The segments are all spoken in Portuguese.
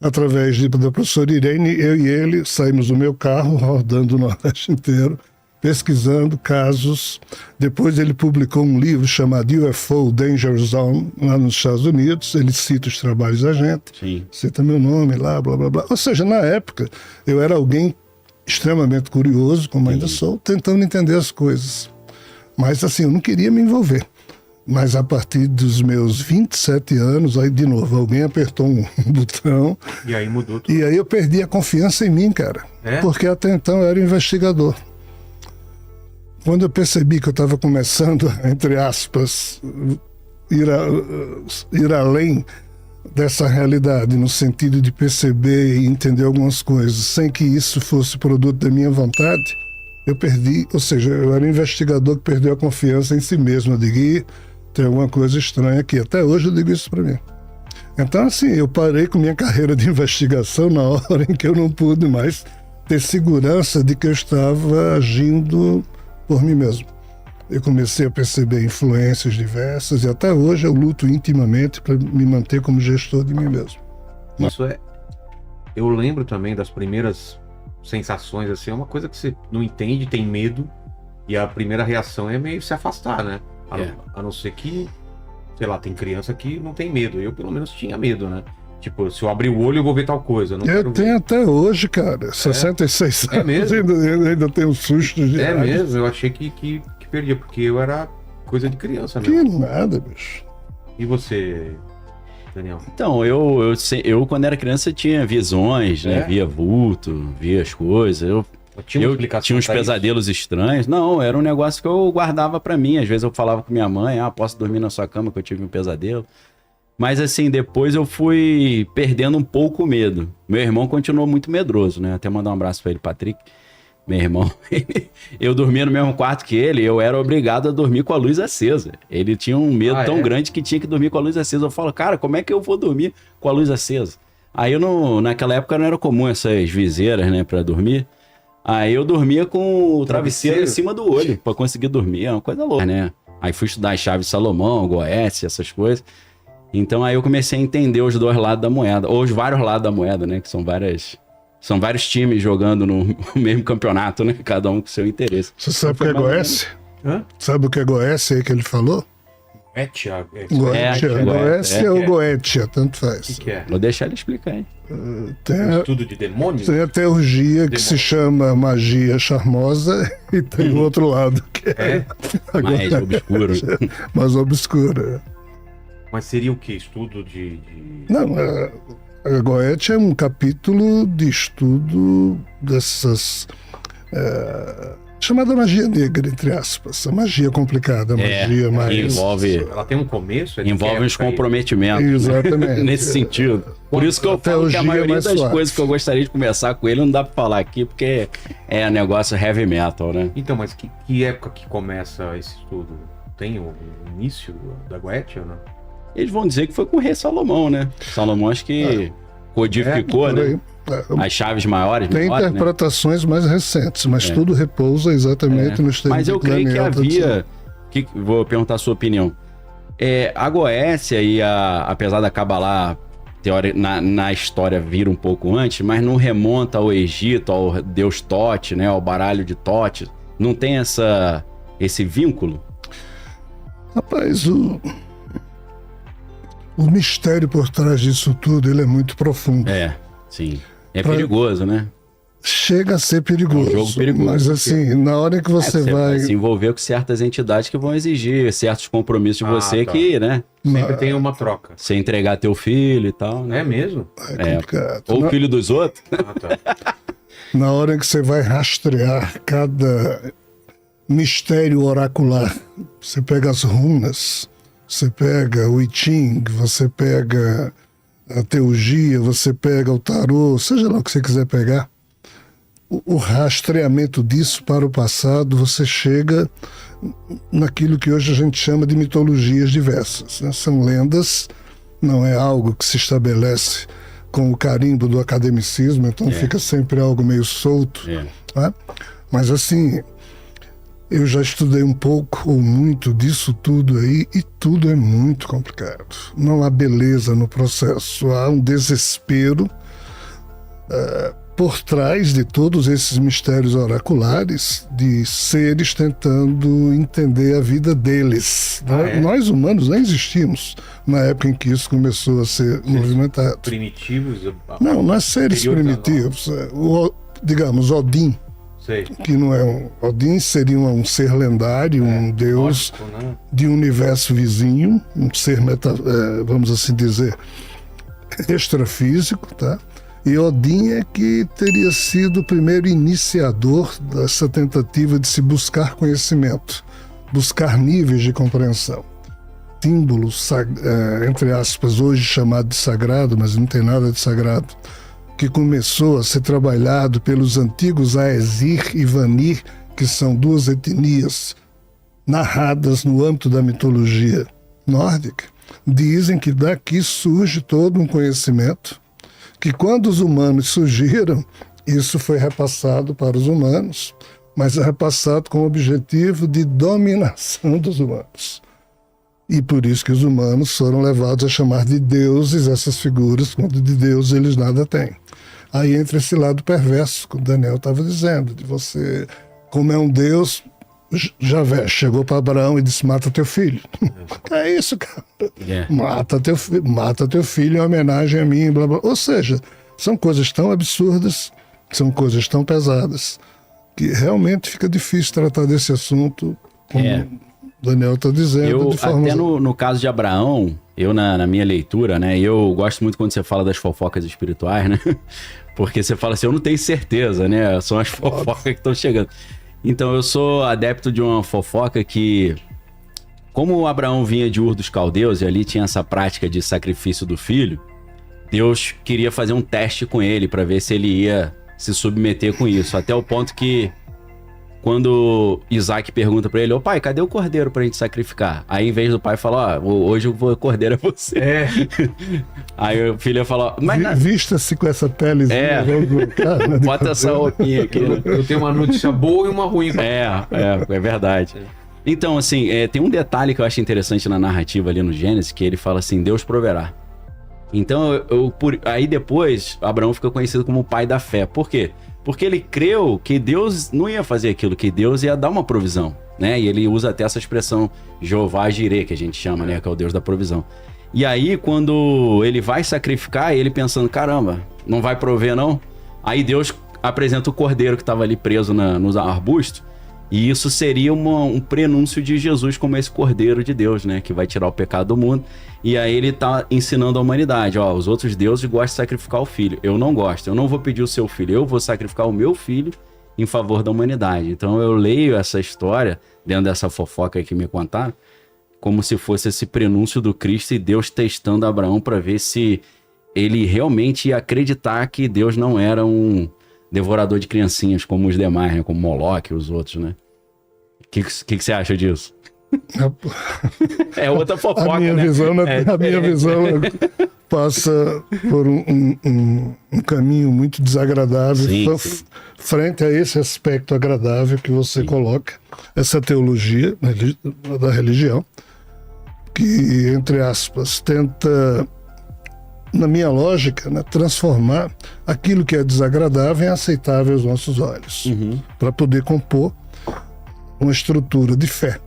através da professora Irene, eu e ele saímos do meu carro, rodando o Nordeste inteiro, pesquisando casos. Depois ele publicou um livro chamado UFO Danger Zone, lá nos Estados Unidos. Ele cita os trabalhos da gente, Sim. cita meu nome lá, blá, blá, blá. Ou seja, na época, eu era alguém extremamente curioso, como ainda sou, tentando entender as coisas. Mas assim, eu não queria me envolver. Mas a partir dos meus 27 anos, aí de novo, alguém apertou um botão. E aí mudou tudo. E aí eu perdi a confiança em mim, cara. Porque até então eu era investigador. Quando eu percebi que eu estava começando, entre aspas, ir além dessa realidade, no sentido de perceber e entender algumas coisas, sem que isso fosse produto da minha vontade, eu perdi, ou seja, eu era um investigador que perdeu a confiança em si mesmo. Eu digo, tem alguma coisa estranha aqui. Até hoje eu digo isso para mim. Então, assim, eu parei com minha carreira de investigação na hora em que eu não pude mais ter segurança de que eu estava agindo por mim mesmo. Eu comecei a perceber influências diversas e até hoje eu luto intimamente para me manter como gestor de mim mesmo. Isso é... Eu lembro também das primeiras sensações, assim, é uma coisa que você não entende, tem medo, e a primeira reação é meio se afastar, né? A não ser que, sei lá, tem criança que não tem medo. Eu, pelo menos, tinha medo, né? Tipo, se eu abrir o olho, eu vou ver tal coisa. Eu tenho até hoje, cara, 66 anos. É mesmo? Ainda tenho sustos de raiva. Mesmo? Eu achei que perdia, porque eu era coisa de criança mesmo. Que nada, bicho. E você, Daniel? Então, eu quando era criança tinha visões, né? Via vulto, via as coisas. Eu tinha uns pesadelos estranhos. Não, era um negócio que eu guardava pra mim. Às vezes eu falava com minha mãe, posso dormir na sua cama que eu tive um pesadelo. Mas assim, depois eu fui perdendo um pouco o medo. Meu irmão continuou muito medroso, né? Até mandar um abraço pra ele, Patrick. Meu irmão, eu dormia no mesmo quarto que ele, eu era obrigado a dormir com a luz acesa. Ele tinha um medo tão grande que tinha que dormir com a luz acesa. Eu falo, cara, como é que eu vou dormir com a luz acesa? Aí naquela época não era comum essas viseiras, né, pra dormir. Aí eu dormia com o travesseiro em cima do olho pra conseguir dormir. É uma coisa louca, né? Aí fui estudar as chaves de Salomão, Goethe, essas coisas. Então aí eu comecei a entender os dois lados da moeda, ou os vários lados da moeda, né? Que são vários times jogando no mesmo campeonato, né? Cada um com seu interesse. Você sabe o que é Goethe? Sabe o que é Goethe aí que ele falou? Goécia ou Goetia, tanto faz. O que é? Vou deixar ele explicar aí. Tem estudo de demônios? Tem a teurgia que se chama magia charmosa e tem o outro lado que é mais obscuro. Mais obscura. Mas seria o que? Estudo de... Não, a Goethe é um capítulo de estudo dessas... chamada magia negra, entre aspas. A magia complicada, a magia mais... Ela tem um começo? Envolve uns comprometimentos. Exatamente. Nesse sentido. Por isso que eu falo que a maioria das coisas que eu gostaria de conversar com ele não dá pra falar aqui, porque é negócio heavy metal, né? Então, mas que época que começa esse estudo? Tem o início da Goethe ou não? Eles vão dizer que foi com o rei Salomão, né? Salomão acho que codificou, né? As chaves maiores. Tem interpretações mais recentes, mas tudo repousa exatamente nos termos. Mas eu creio que havia... vou perguntar a sua opinião. A Goécia e apesar da Cabalá na história vir um pouco antes, mas não remonta ao Egito, ao deus Tote, né? Ao baralho de Tote. Não tem esse vínculo? Rapaz, o mistério por trás disso tudo, ele é muito profundo. Sim. Perigoso, né? Chega a ser perigoso. É um jogo perigoso. Mas assim, na hora que você vai se envolver com certas entidades que vão exigir certos compromissos de você que, né? Sempre tem uma troca. Você entregar teu filho e tal, né? É mesmo? É complicado. Ou o filho dos outros. Na hora que você vai rastrear cada mistério oracular, você pega as runas, você pega o I Ching, você pega a teurgia, você pega o tarô, seja lá o que você quiser pegar, o rastreamento disso para o passado, você chega naquilo que hoje a gente chama de mitologias diversas, né? São lendas, não é algo que se estabelece com o carimbo do academicismo, então fica sempre algo meio solto. Né? Mas assim, Eu já estudei um pouco ou muito disso tudo aí e tudo é muito complicado. Não há beleza no processo, há um desespero por trás de todos esses mistérios oraculares de seres tentando entender a vida deles. Nós humanos nem existimos na época em que isso começou a ser movimentado. Primitivos? Não é seres primitivos. Digamos, Odin. Sei. Que não é Odin seria um ser lendário, um deus de um universo vizinho, um ser, vamos assim dizer, extrafísico, tá? E Odin é que teria sido o primeiro iniciador dessa tentativa de se buscar conhecimento, buscar níveis de compreensão. Símbolos, entre aspas, hoje chamado de sagrado, mas não tem nada de sagrado, que começou a ser trabalhado pelos antigos Aesir e Vanir, que são duas etnias narradas no âmbito da mitologia nórdica, dizem que daqui surge todo um conhecimento que quando os humanos surgiram, isso foi repassado para os humanos, mas é repassado com o objetivo de dominação dos humanos. E por isso que os humanos foram levados a chamar de deuses essas figuras, quando de Deus eles nada têm. Aí entra esse lado perverso, que o Daniel estava dizendo, de você, como é um Deus, Javé chegou para Abraão e disse, mata teu filho. É isso, cara. Mata teu filho em homenagem a mim, blá, blá. Ou seja, são coisas tão absurdas, são coisas tão pesadas, que realmente fica difícil tratar desse assunto, como o Daniel está dizendo. Até no caso de Abraão, eu na minha leitura, né, eu gosto muito quando você fala das fofocas espirituais, né, porque você fala assim, eu não tenho certeza, né, são as fofocas que estão chegando. Então eu sou adepto de uma fofoca que, como Abraão vinha de Ur dos Caldeus e ali tinha essa prática de sacrifício do filho, Deus queria fazer um teste com ele para ver se ele ia se submeter com isso, até o ponto que quando Isaac pergunta pra ele, ô pai, cadê o cordeiro pra gente sacrificar? Aí em vez do pai falar, hoje o cordeiro é você. Aí o filho fala, mas vista-se com essa pelezinha. Bota essa roupinha aqui. Eu tenho uma notícia boa e uma ruim. É verdade. Então, assim, tem um detalhe que eu acho interessante na narrativa ali no Gênesis, que ele fala assim, Deus proverá. Então, aí depois, Abraão fica conhecido como o pai da fé. Por quê? Porque ele creu que Deus não ia fazer aquilo, que Deus ia dar uma provisão, né? E ele usa até essa expressão Jeová Jireh, que a gente chama, né? Que é o Deus da provisão. E aí, quando ele vai sacrificar, ele pensando, caramba, não vai prover não? Aí Deus apresenta o cordeiro que estava ali preso nos arbustos, e isso seria um prenúncio de Jesus como esse cordeiro de Deus, né? Que vai tirar o pecado do mundo. E aí ele tá ensinando a humanidade, ó, os outros deuses gostam de sacrificar o filho. Eu não gosto, eu não vou pedir o seu filho, eu vou sacrificar o meu filho em favor da humanidade. Então eu leio essa história, dentro dessa fofoca que me contaram, como se fosse esse prenúncio do Cristo e Deus testando Abraão para ver se ele realmente ia acreditar que Deus não era um devorador de criancinhas como os demais, né? Como Moloque e os outros, né? O que você acha disso? É outra fofoca, a minha visão passa por um caminho muito desagradável frente a esse aspecto agradável que você coloca, essa teologia da religião, que, entre aspas, tenta, na minha lógica, né, transformar aquilo que é desagradável em aceitável aos nossos olhos, para poder compor uma estrutura de fé.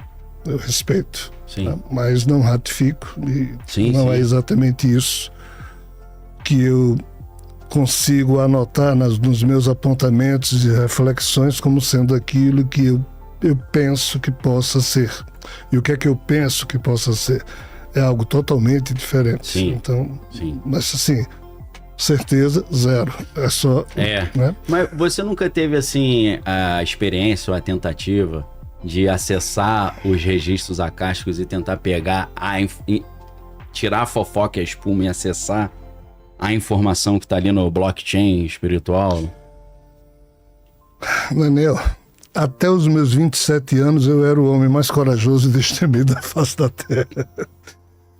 Eu respeito, tá? Mas não ratifico, e não é exatamente isso que eu consigo anotar nos meus apontamentos e reflexões como sendo aquilo que eu penso que possa ser. E o que é que eu penso que possa ser? É algo totalmente diferente. Então, mas assim, certeza, zero. É só... Né? Mas você nunca teve, assim, a experiência ou a tentativa de acessar os registros acásticos e tentar pegar, tirar a fofoca e a espuma e acessar a informação que está ali no blockchain espiritual? Daniel, até os meus 27 anos eu era o homem mais corajoso e destemido da face da Terra.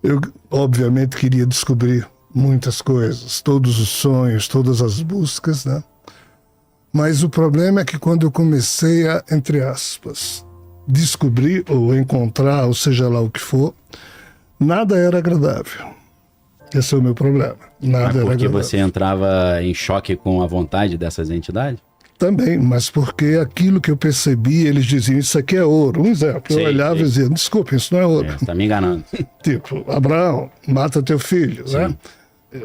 Eu, obviamente, queria descobrir muitas coisas, todos os sonhos, todas as buscas, né? Mas o problema é que quando eu comecei a, entre aspas, descobrir ou encontrar, ou seja lá o que for, nada era agradável. Esse é o meu problema. Nada Mas era porque agradável. você entrava em choque com a vontade dessas entidades? Também, mas porque aquilo que eu percebi, eles diziam, isso aqui é ouro. Um exemplo, eu Sei, olhava e dizia, desculpa, isso não é ouro. Você tá me enganando. Tipo, Abraão, mata teu filho, né?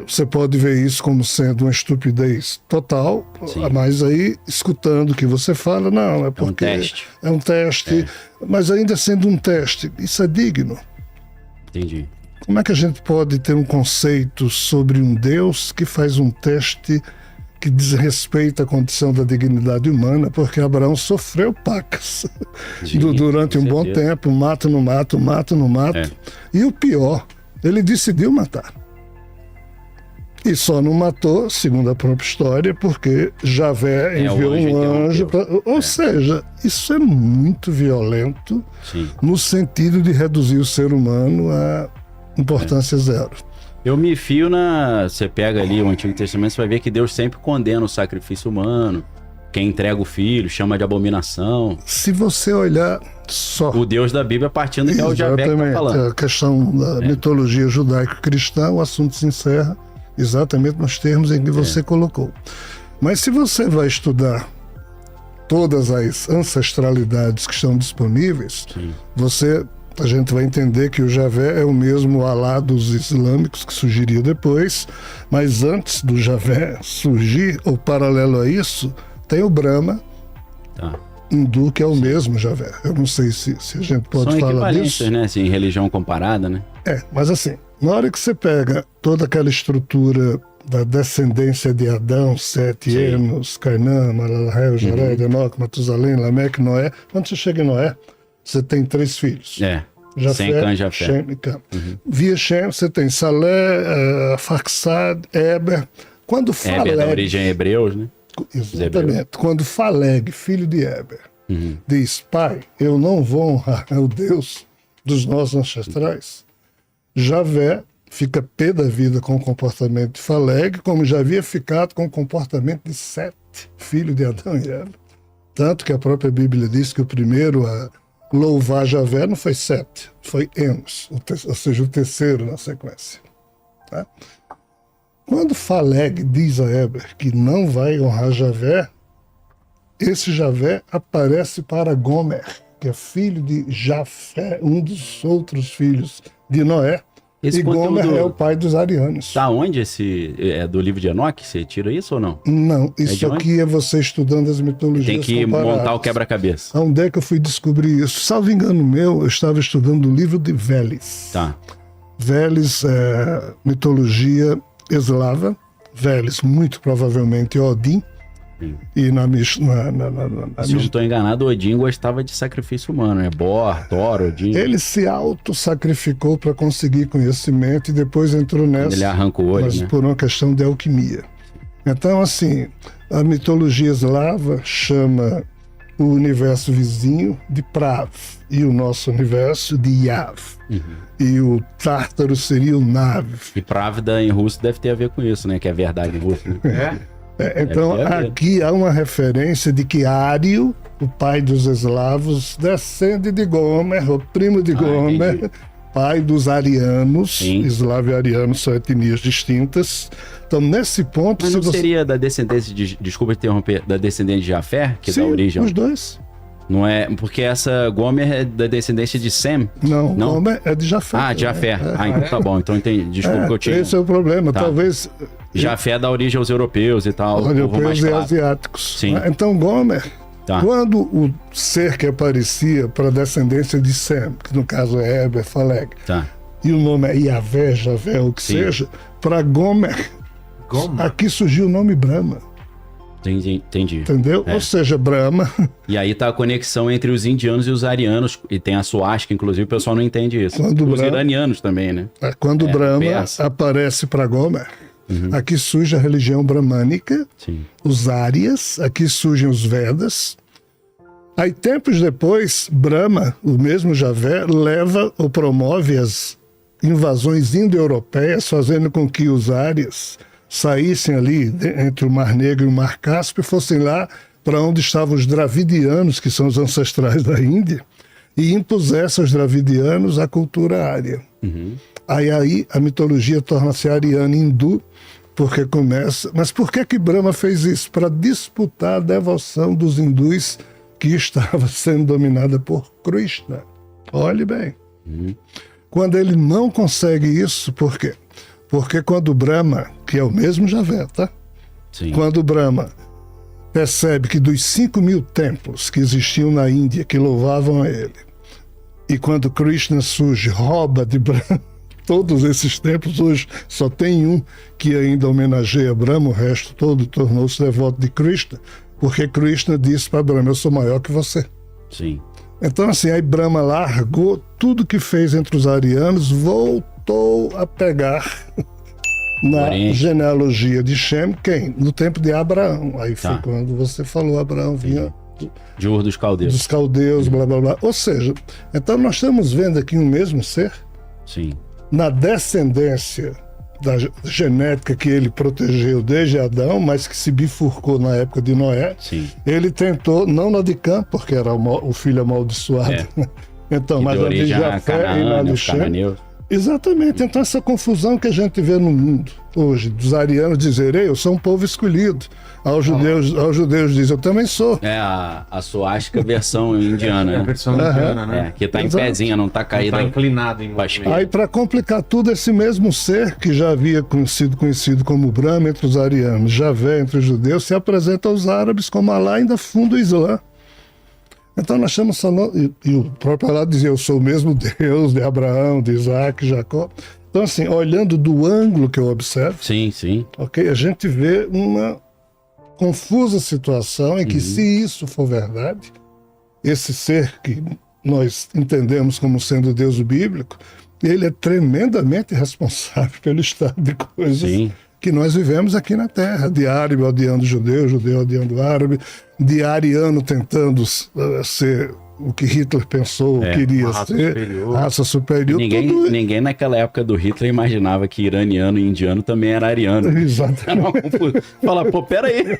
Você pode ver isso como sendo uma estupidez total, mas aí, escutando o que você fala, não, é porque... É um teste, mas ainda sendo um teste, isso é digno. Entendi. Como é que a gente pode ter um conceito sobre um Deus que faz um teste que desrespeita a condição da dignidade humana, porque Abraão sofreu pacas durante um bom tempo, mata, não mata, mata, não mata. E o pior, ele decidiu matar. E só não matou, segundo a própria história, porque Javé enviou um anjo. Ou seja, isso é muito violento no sentido de reduzir o ser humano a importância zero. Eu me fio Você pega ali o Antigo Testamento, você vai ver que Deus sempre condena o sacrifício humano. Quem entrega o filho, chama de abominação. Se você olhar só... O Deus da Bíblia partindo que é o Javé que tá falando. A questão da mitologia judaico-cristã, o assunto se encerra exatamente nos termos em que você colocou. Mas se você vai estudar todas as ancestralidades que estão disponíveis, a gente vai entender que o Javé é o mesmo Alá dos islâmicos que surgiria depois, mas antes do Javé surgir, ou paralelo a isso, tem o Brahma hindu, que é o mesmo Javé. Eu não sei se a gente pode falar disso. Né? Assim, religião comparada, né? Mas assim, na hora que você pega toda aquela estrutura da descendência de Adão, Sete, Enos, Cainã, Malalahel, Jared, Enoque, Matusalém, Lameque, Noé, quando você chega em Noé, você tem 3 filhos. Jafé, Shem e Cam. Via Shem, você tem Salé, Farxad, Eber. Quando Faleg... Eber da origem hebreus, né? Exatamente. Quando Faleg, filho de Eber, diz, pai, eu não vou honrar o Deus dos nossos ancestrais, Javé fica pé da vida com o comportamento de Faleg, como já havia ficado com o comportamento de Sete, filho de Adão e Eva. Tanto que a própria Bíblia diz que o primeiro a louvar Javé não foi Sete, foi Enos, ou seja, o terceiro na sequência. Tá? Quando Faleg diz a Eber que não vai honrar Javé, esse Javé aparece para Gomer, que é filho de Jafé, um dos outros filhos de Noé. E Gomer é o pai dos arianos. Tá onde esse... É do livro de Enoque? Você tira isso ou não? Não, isso aqui é você estudando as mitologias Tem que comparadas. montar o quebra-cabeça. Onde é que eu fui descobrir isso? Salvo engano meu, eu estava estudando o livro de Veles. Veles é mitologia eslava. Veles, muito provavelmente Odin. E se eu não estou enganado, Odin gostava de sacrifício humano, né? Bor, Thor, Odin. Ele se auto-sacrificou para conseguir conhecimento e depois entrou nessa. Ele arranca o olho, mas né? por uma questão de alquimia. Então, assim, a mitologia eslava chama o universo vizinho de Prav e o nosso universo de Yav. E o Tártaro seria o Nav. E Pravda em russo deve ter a ver com isso, né? Que é verdade em russo, né? Então, aqui há uma referência de que Ário, o pai dos eslavos, descende de Gomer, o primo de Gomer, entendi. pai dos arianos. Eslavo e ariano são etnias distintas. Então, nesse ponto... Mas não seria da descendência de... Desculpa interromper. Da descendência de Jafé? Que dá origem... os dois. Não é... Porque essa Gomer é da descendência de Sem? Não, Gomer é de Jafé. De Jafé. Então tá bom. Então entendi. Desculpa que eu tinha... Esse é o problema. Talvez... Jafé dá origem aos europeus e tal. Europeus e asiáticos. Então Gomer, quando o ser que aparecia para a descendência de Sem, que no caso é Eber, Faleg, e o nome é Yavé, Javé, o que seja, para Gomer, aqui surgiu o nome Brahma. Entendi. Entendeu? Ou seja, Brahma... E aí tá a conexão entre os indianos e os arianos, e tem a suástica, inclusive, o pessoal não entende isso. Os iranianos também, né? Quando Brahma aparece para Gomer, aqui surge a religião bramânica, os árias, aqui surgem os Vedas. Aí, tempos depois, Brahma, o mesmo Javé, leva ou promove as invasões indo-europeias, fazendo com que os árias saíssem ali entre o Mar Negro e o Mar Cáspio e fossem lá para onde estavam os dravidianos, que são os ancestrais da Índia, e impusesse aos dravidianos a cultura ária. Aí a mitologia torna-se ariana hindu, porque começa... Mas por que Brahma fez isso? Para disputar a devoção dos hindus que estava sendo dominada por Krishna. Olhe bem. Quando ele não consegue isso, por quê? Porque quando Brahma, que é o mesmo Javé, tá? Sim. Quando Brahma percebe que dos 5.000 templos que existiam na Índia, que louvavam a ele, e quando Krishna surge, rouba de Brahma todos esses templos, hoje só tem um que ainda homenageia Brahma, o resto todo tornou-se devoto de Krishna, porque Krishna disse para Brahma, eu sou maior que você. Sim. Então assim, aí Brahma largou tudo que fez entre os arianos, voltou a pegar na genealogia de Shem, quem? No tempo de Abraão. Aí foi quando você falou, Abraão vinha... De Ur dos Caldeus. Dos caldeus, blá, blá, blá. Ou seja, então nós estamos vendo aqui um mesmo ser, Sim. na descendência da genética que ele protegeu desde Adão, mas que se bifurcou na época de Noé. Sim. Ele tentou, não na de Cã, porque era o filho amaldiçoado, então, mas a de Jafé e na de Shem. Exatamente, então essa confusão que a gente vê no mundo hoje, dos arianos dizerem, eu sou um povo escolhido, aos judeus dizem, eu também sou. É a suástica versão indiana, a né? versão indiana, né? Que tá em pezinha, não tá caída. Tá inclinado em movimento. Aí para complicar tudo, esse mesmo ser que já havia sido conhecido como Brahma entre os arianos, Javé entre os judeus, se apresenta aos árabes como Alá, ainda funda o Islã. Então nós estamos falando, e o próprio Alá dizia, eu sou o mesmo Deus de Abraão, de Isaac, Jacó. Então assim, olhando do ângulo que eu observo, a gente vê uma confusa situação em que se isso for verdade, esse ser que nós entendemos como sendo Deus bíblico, ele é tremendamente responsável pelo estado de coisas que nós vivemos aqui na Terra, de árabe odiando judeu, judeu odiando árabe, de ariano tentando ser o que Hitler pensou, queria ser, raça superior. Ninguém naquela época do Hitler imaginava que iraniano e indiano também era ariano. Exatamente. Fala, pô, peraí.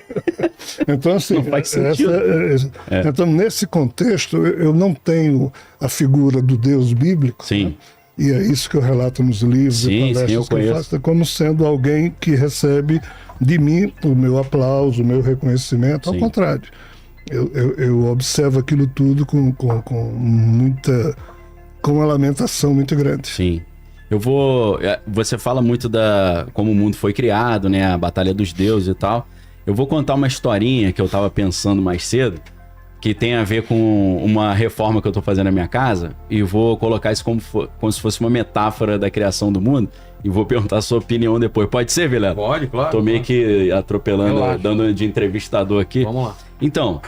Então, assim, não faz sentido. Então, nesse contexto, eu não tenho a figura do Deus bíblico. Sim. Né? E é isso que eu relato nos livros e palestras que eu faço, como sendo alguém que recebe de mim o meu aplauso, o meu reconhecimento. Ao contrário, eu observo aquilo tudo com uma lamentação muito grande. Sim. Você fala muito como o mundo foi criado, né? A Batalha dos Deuses e tal. Eu vou contar uma historinha que eu tava pensando mais cedo, que tem a ver com uma reforma que eu tô fazendo na minha casa, e vou colocar isso como se fosse uma metáfora da criação do mundo, e vou perguntar a sua opinião depois. Pode ser, Vilela? Pode, claro. Tô meio que atropelando, dando de entrevistador aqui. Vamos lá. Então,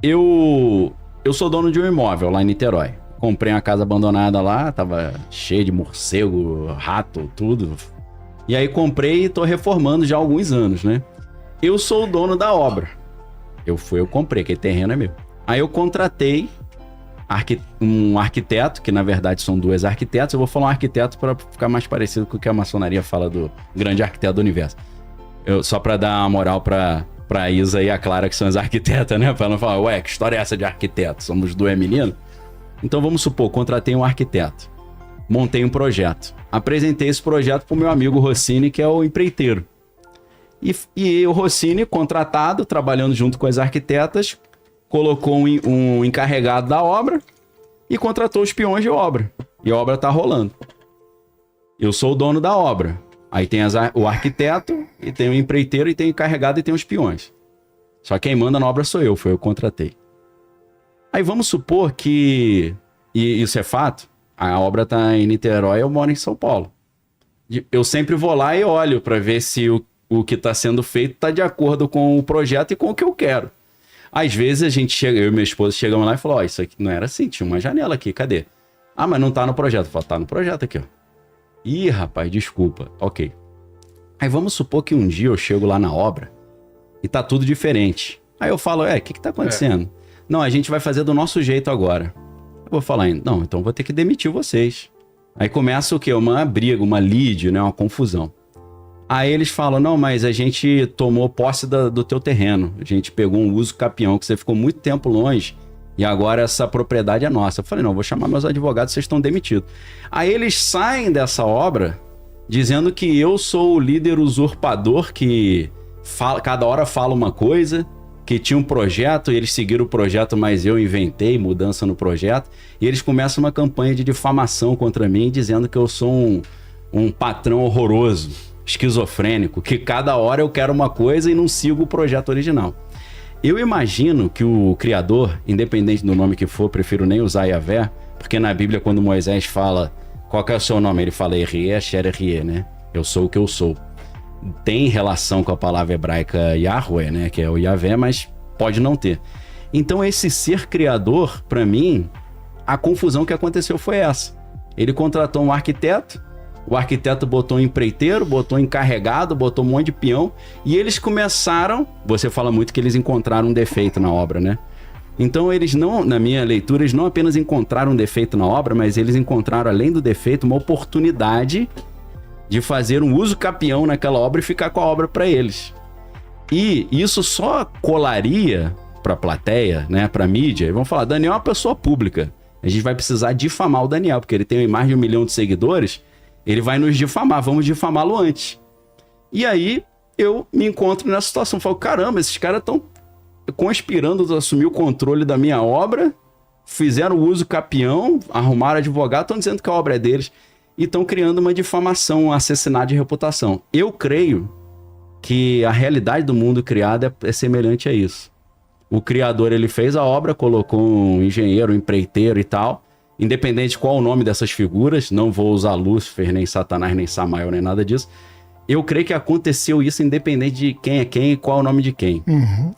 eu sou dono de um imóvel lá em Niterói. Comprei uma casa abandonada lá, tava cheio de morcego, rato, tudo. E aí comprei e tô reformando já há alguns anos, né? Eu sou o dono da obra. Eu comprei, aquele terreno é meu. Aí eu contratei um arquiteto, que na verdade são 2 arquitetos. Eu vou falar um arquiteto para ficar mais parecido com o que a maçonaria fala do grande arquiteto do universo. Só para dar uma moral pra Isa e a Clara, que são as arquitetas, né? Pra não falar, ué, que história é essa de arquiteto? Somos 2 meninos? Então vamos supor, contratei um arquiteto. Montei um projeto. Apresentei esse projeto pro meu amigo Rossini, que é o empreiteiro. E o Rossini, contratado, trabalhando junto com as arquitetas, colocou um encarregado da obra e contratou os peões de obra. E a obra tá rolando. Eu sou o dono da obra. Aí tem o arquiteto, e tem o empreiteiro, e tem o encarregado, e tem os peões. Só quem manda na obra sou eu, foi eu que contratei. Aí vamos supor que, e isso é fato, a obra tá em Niterói, eu moro em São Paulo. Eu sempre vou lá e olho para ver se o que está sendo feito está de acordo com o projeto e com o que eu quero. Às vezes a gente chega, eu e minha esposa chegamos lá e falamos, isso aqui não era assim, tinha uma janela aqui, cadê? Ah, mas não tá no projeto. Eu falo, tá no projeto aqui, ó. Ih, rapaz, desculpa. Ok. Aí vamos supor que um dia eu chego lá na obra e tá tudo diferente. Aí eu falo, o que tá acontecendo? Não, a gente vai fazer do nosso jeito agora. Eu vou falar, não, então vou ter que demitir vocês. Aí começa o quê? Uma briga, uma lide, né? Uma confusão. Aí eles falam, não, mas a gente tomou posse do teu terreno. A gente pegou um uso capião, que você ficou muito tempo longe E agora essa propriedade é nossa. Eu falei, não, vou chamar meus advogados, vocês estão demitidos. Aí eles saem dessa obra dizendo que eu sou o líder usurpador que cada hora fala uma coisa, que tinha um projeto, e eles seguiram o projeto, mas eu inventei mudança no projeto. E eles começam uma campanha de difamação contra mim, dizendo que eu sou um patrão horroroso, esquizofrênico, que cada hora eu quero uma coisa e não sigo o projeto original. Eu imagino que o Criador, independente do nome que for, prefiro nem usar Yahvé, porque na Bíblia, quando Moisés fala qual que é o seu nome, ele fala Erie, Asher Erie, né? Eu sou o que eu sou. Tem relação com a palavra hebraica Yahweh, né? Que é o Yahvé, mas pode não ter. Então esse ser criador, para mim, a confusão que aconteceu foi essa. Ele contratou um arquiteto, o arquiteto botou um empreiteiro, botou um encarregado, botou um monte de peão, e eles começaram... Você fala muito que eles encontraram um defeito na obra, né? Então eles não, na minha leitura, eles não apenas encontraram um defeito na obra, mas eles encontraram, além do defeito, uma oportunidade de fazer um uso capião naquela obra e ficar com a obra para eles. E isso só colaria para a plateia, né, para a mídia, e vão falar, Daniel é uma pessoa pública, a gente vai precisar difamar o Daniel, porque ele tem mais de 1 milhão de seguidores, ele vai nos difamar, vamos difamá-lo antes. E aí eu me encontro nessa situação, falo, caramba, esses caras estão conspirando a assumir o controle da minha obra, fizeram o uso capião, arrumaram advogado, estão dizendo que a obra é deles, e estão criando uma difamação, um assassinato de reputação. Eu creio que a realidade do mundo criado é semelhante a isso. O criador, ele fez a obra, colocou um engenheiro, um empreiteiro e tal, independente de qual o nome dessas figuras, não vou usar Lúcifer, nem Satanás, nem Samael, nem nada disso. Eu creio que aconteceu isso independente de quem é quem e qual é o nome de quem. Uhum.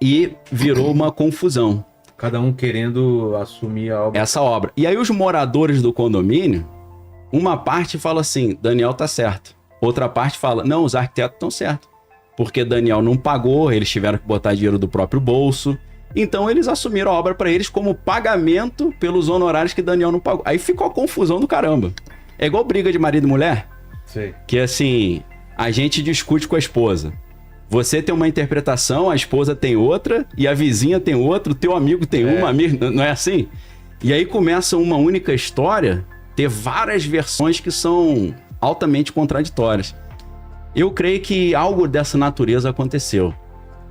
E virou uma confusão. Cada um querendo assumir a obra. Essa obra. E aí os moradores do condomínio, uma parte fala assim, Daniel tá certo. Outra parte fala, não, os arquitetos estão certos. Porque Daniel não pagou, eles tiveram que botar dinheiro do próprio bolso. Então eles assumiram a obra para eles como pagamento pelos honorários que Daniel não pagou. Aí ficou a confusão do caramba. É igual briga de marido e mulher. Sim. Que assim, a gente discute com a esposa. Você tem uma interpretação, a esposa tem outra, e a vizinha tem outra, o teu amigo tem uma, amigo, não é assim? E aí começa uma única história, ter várias versões que são altamente contraditórias. Eu creio que algo dessa natureza aconteceu.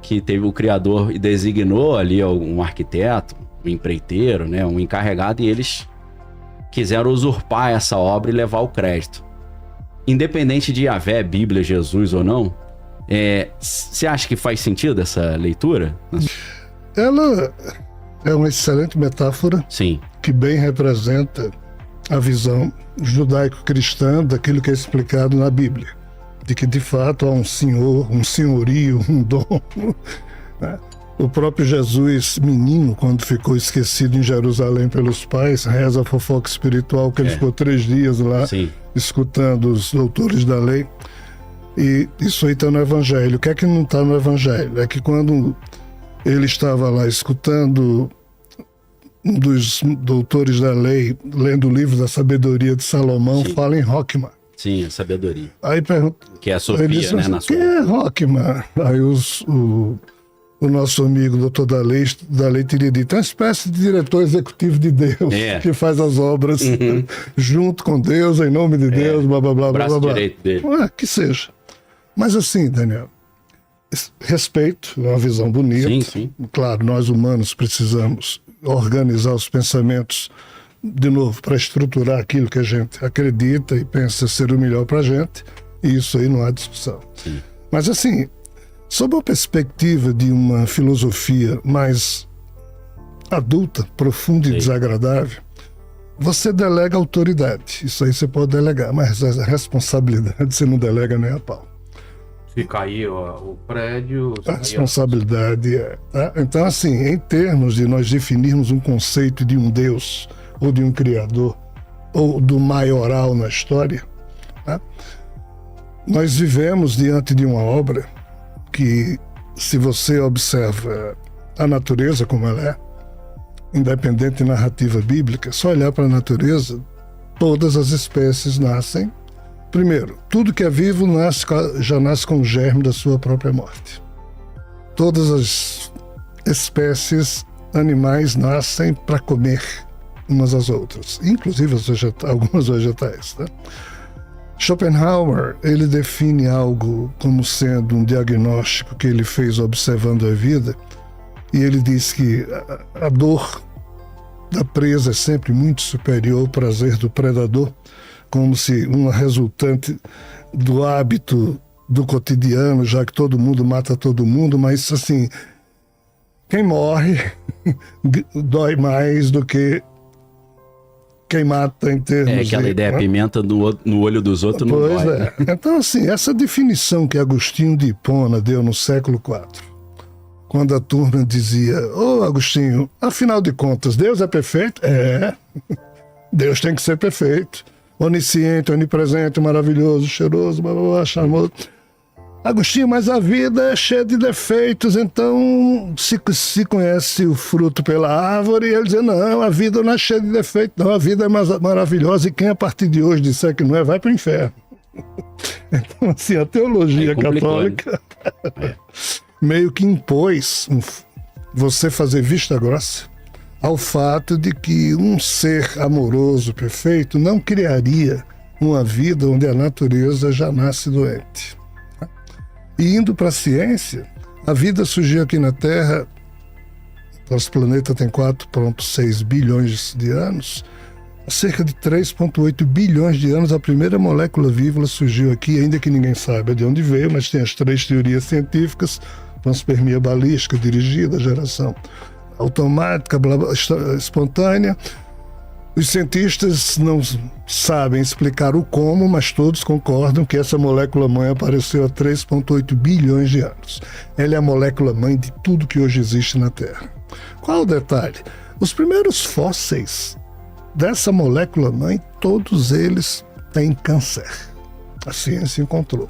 Que teve o criador e designou ali um arquiteto, um empreiteiro, né, um encarregado, e eles quiseram usurpar essa obra e levar o crédito. Independente de Yahvé, Bíblia, Jesus ou não, você acha que faz sentido essa leitura? Ela é uma excelente metáfora. Sim. Que bem representa a visão judaico-cristã daquilo que é explicado na Bíblia. De que, de fato, há um senhor, um senhorio, um dono. Né? O próprio Jesus, menino, quando ficou esquecido em Jerusalém pelos pais, reza a fofoca espiritual, que ele ficou 3 dias lá, sim, escutando os doutores da lei. E isso aí está no Evangelho. O que é que não está no Evangelho? É que quando ele estava lá escutando um dos doutores da lei, lendo o livro da sabedoria de Salomão, sim, fala em Rockman. Sim, a sabedoria. Aí pergunta, que é a Sofia, disse, né? Na quem é Rockman? Aí o nosso amigo doutor da lei teria dito, é uma espécie de diretor executivo de Deus, que faz as obras junto com Deus, em nome de Deus, blá, blá, blá, blá, blá. Direito dele. Que seja. Mas assim, Daniel, respeito, é uma visão bonita. Sim, sim. Claro, nós humanos precisamos organizar os pensamentos de novo, para estruturar aquilo que a gente acredita e pensa ser o melhor para a gente, e isso aí não há discussão. Sim. Mas assim, sob a perspectiva de uma filosofia mais adulta, profunda, sim, e desagradável, você delega autoridade. Isso aí você pode delegar, mas a responsabilidade você não delega nem a pau. Se cair o prédio... A responsabilidade Então assim, em termos de nós definirmos um conceito de um Deus, ou de um criador, ou do maioral na história, né? Nós vivemos diante de uma obra que, se você observa a natureza como ela é, independente de narrativa bíblica, só olhar para a natureza, todas as espécies nascem. Primeiro, tudo que é vivo já nasce com o germe da sua própria morte. Todas as espécies animais nascem para comer umas às outras, inclusive algumas vegetais, né? Schopenhauer, ele define algo como sendo um diagnóstico que ele fez observando a vida, e ele diz que a dor da presa é sempre muito superior ao prazer do predador, como se uma resultante do hábito do cotidiano, já que todo mundo mata todo mundo, mas assim, quem morre dói mais do que quem mata em termos aquela ideia, pimenta no olho dos outros não pois dói. Então, assim, essa definição que Agostinho de Hipona deu no século IV, quando a turma dizia, Agostinho, afinal de contas, Deus é perfeito? Deus tem que ser perfeito. Onisciente, onipresente, maravilhoso, cheiroso, blá, blá, blá, charmoso. Agostinho, mas a vida é cheia de defeitos, então se conhece o fruto pela árvore, e ele dizia, não, a vida não é cheia de defeitos, não, a vida é maravilhosa, e quem a partir de hoje disser que não é, vai para o inferno. Então, assim, a teologia católica meio que impôs você fazer vista grossa ao fato de que um ser amoroso, perfeito, não criaria uma vida onde a natureza já nasce doente. E indo para a ciência, a vida surgiu aqui na Terra, nosso planeta tem 4,6 bilhões de anos, há cerca de 3,8 bilhões de anos a primeira molécula viva surgiu aqui, ainda que ninguém saiba de onde veio, mas tem as 3 teorias científicas: panspermia balística, dirigida, geração automática, espontânea. Os cientistas não sabem explicar o como, mas todos concordam que essa molécula-mãe apareceu há 3,8 bilhões de anos. Ela é a molécula-mãe de tudo que hoje existe na Terra. Qual o detalhe? Os primeiros fósseis dessa molécula-mãe, todos eles têm câncer. A ciência encontrou.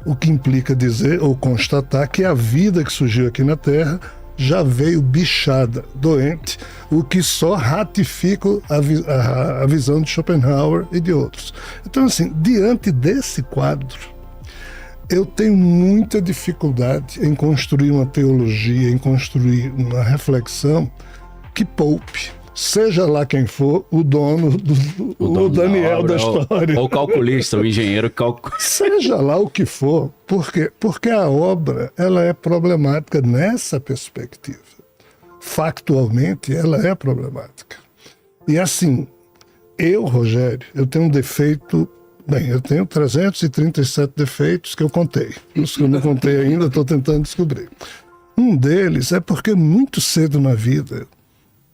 O que implica dizer ou constatar que a vida que surgiu aqui na Terra já veio bichada, doente, o que só ratifica a visão de Schopenhauer e de outros. Então, assim, diante desse quadro, eu tenho muita dificuldade em construir uma teologia, em construir uma reflexão que poupe, seja lá quem for, o dono, o Daniel da história. Ou o calculista, o engenheiro seja lá o que for, porque a obra ela é problemática nessa perspectiva. Factualmente, ela é problemática. E assim, Rogério, eu tenho um defeito. Bem, eu tenho 337 defeitos que eu contei. Os que eu não contei ainda, estou tentando descobrir. Um deles é porque muito cedo na vida,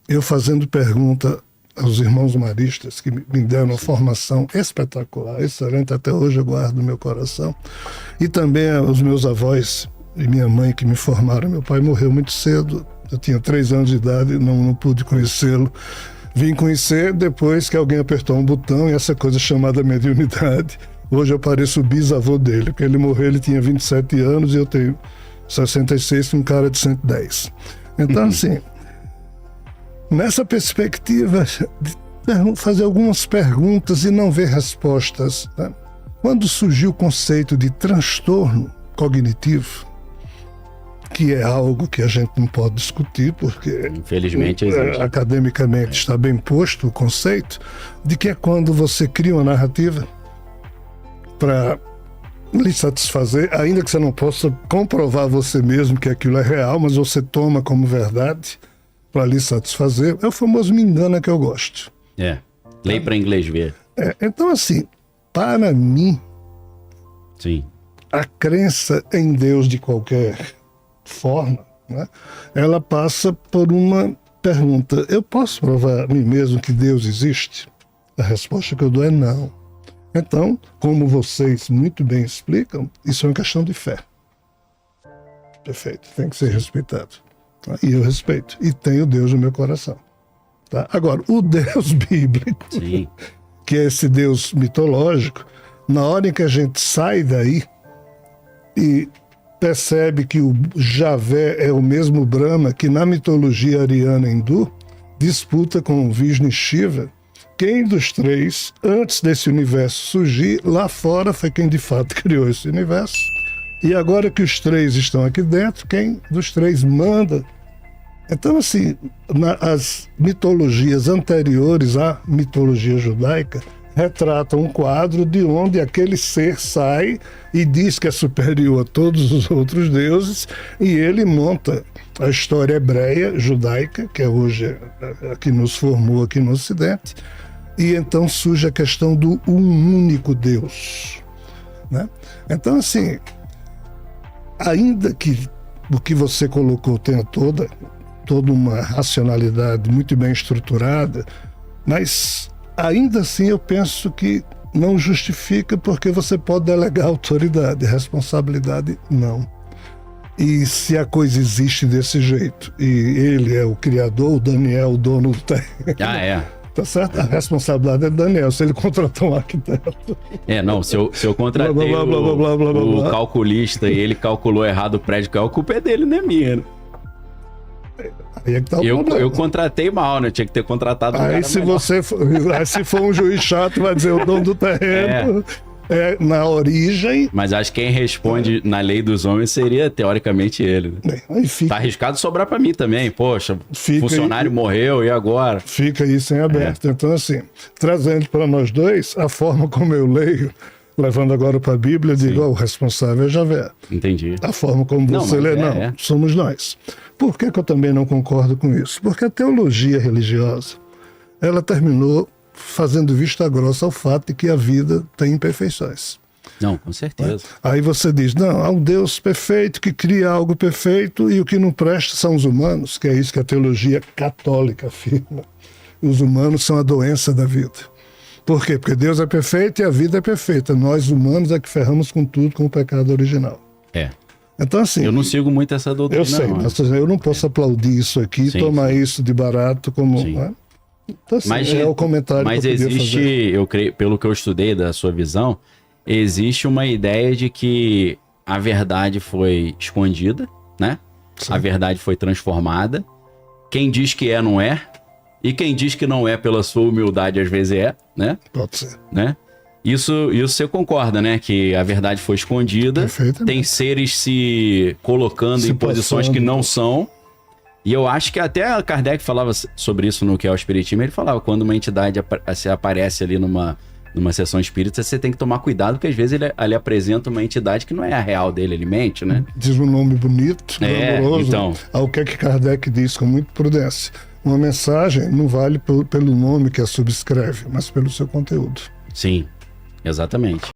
eu fazendo pergunta aos irmãos maristas que me deram uma formação espetacular, excelente, até hoje eu guardo no meu coração, e também aos meus avós e minha mãe que me formaram. Meu pai morreu muito cedo, eu tinha 3 anos de idade e não pude conhecê-lo. Vim conhecer depois que alguém apertou um botão e essa coisa chamada mediunidade. Hoje eu pareço o bisavô dele, porque ele morreu, ele tinha 27 anos e eu tenho 66, um cara de 110. Então, assim, nessa perspectiva de fazer algumas perguntas e não ver respostas, né? Quando surgiu o conceito de transtorno cognitivo, que é algo que a gente não pode discutir, porque infelizmente existe. Academicamente está bem posto o conceito de que é quando você cria uma narrativa para lhe satisfazer, ainda que você não possa comprovar você mesmo que aquilo é real, mas você toma como verdade para lhe satisfazer. É o famoso me engana que eu gosto. Lei para inglês ver. Então, assim, para mim, sim, a crença em Deus de qualquer forma, né, ela passa por uma pergunta: eu posso provar a mim mesmo que Deus existe? A resposta que eu dou é não. Então, como vocês muito bem explicam, isso é uma questão de fé. Perfeito, tem que ser respeitado. Tá? E eu respeito. E tenho Deus no meu coração. Tá? Agora, o Deus bíblico, sim, que é esse Deus mitológico, na hora em que a gente sai daí e percebe que o Javé é o mesmo Brahma que na mitologia ariana hindu disputa com o Vishnu e Shiva, quem dos 3, antes desse universo surgir, lá fora foi quem de fato criou esse universo. E agora que os 3 estão aqui dentro, quem dos 3 manda Então, assim, as mitologias anteriores à mitologia judaica retratam um quadro de onde aquele ser sai e diz que é superior a todos os outros deuses, e ele monta a história hebreia, judaica, que é hoje a que nos formou aqui no Ocidente, e então surge a questão do único Deus, né? Então, assim, ainda que o que você colocou tenha toda uma racionalidade muito bem estruturada, mas ainda assim eu penso que não justifica, porque você pode delegar autoridade, responsabilidade não. E se a coisa existe desse jeito, e ele é o criador, o Daniel, o dono do terreno, tá certo? A responsabilidade é do Daniel, se ele contratar um arquiteto. Não, se eu contratei o calculista e ele calculou errado o prédio, que a culpa é dele, não é minha. Aí é que tá o problema. Eu contratei mal, né? Eu tinha que ter contratado um cara melhor. Se for um juiz chato, vai dizer o dono do terreno na origem. Mas acho que quem responde na lei dos homens seria, teoricamente, ele. Né? Tá arriscado sobrar pra mim também. Poxa, funcionário morreu, e agora? Fica isso em aberto. Então, assim, trazendo para nós dois, a forma como eu leio, levando agora para a Bíblia, eu digo, o responsável é Javé. Entendi. A forma como você lê, somos nós. Por que eu também não concordo com isso? Porque a teologia religiosa, ela terminou fazendo vista grossa ao fato de que a vida tem imperfeições. Não, com certeza. Aí você diz, não, há um Deus perfeito que cria algo perfeito e o que não presta são os humanos, que é isso que a teologia católica afirma. Os humanos são a doença da vida. Por quê? Porque Deus é perfeito e a vida é perfeita. Nós, humanos, é que ferramos com tudo, com o pecado original. Então, assim... Eu não sigo muito essa doutrina, eu sei, mas eu não posso aplaudir isso aqui, tomar isso de barato como... Né? Então, assim, mas, é o comentário mas que eu existe, fazer. Eu creio, pelo que eu estudei da sua visão, existe uma ideia de que a verdade foi escondida, né? Sim. A verdade foi transformada. Quem diz que não é. E quem diz que não é, pela sua humildade, às vezes né? Pode ser. Né? Isso você concorda, né? Que a verdade foi escondida. Tem seres se colocando em posições que não são. E eu acho que até Kardec falava sobre isso no que é o Espiritismo. Ele falava, quando uma entidade aparece ali numa sessão espírita, você tem que tomar cuidado, porque às vezes ele apresenta uma entidade que não é a real dele, ele mente, né? Diz um nome bonito, glamouroso. Então. O que é que Kardec diz com muita prudência? Uma mensagem não vale pelo nome que a subscreve, mas pelo seu conteúdo. Sim, exatamente.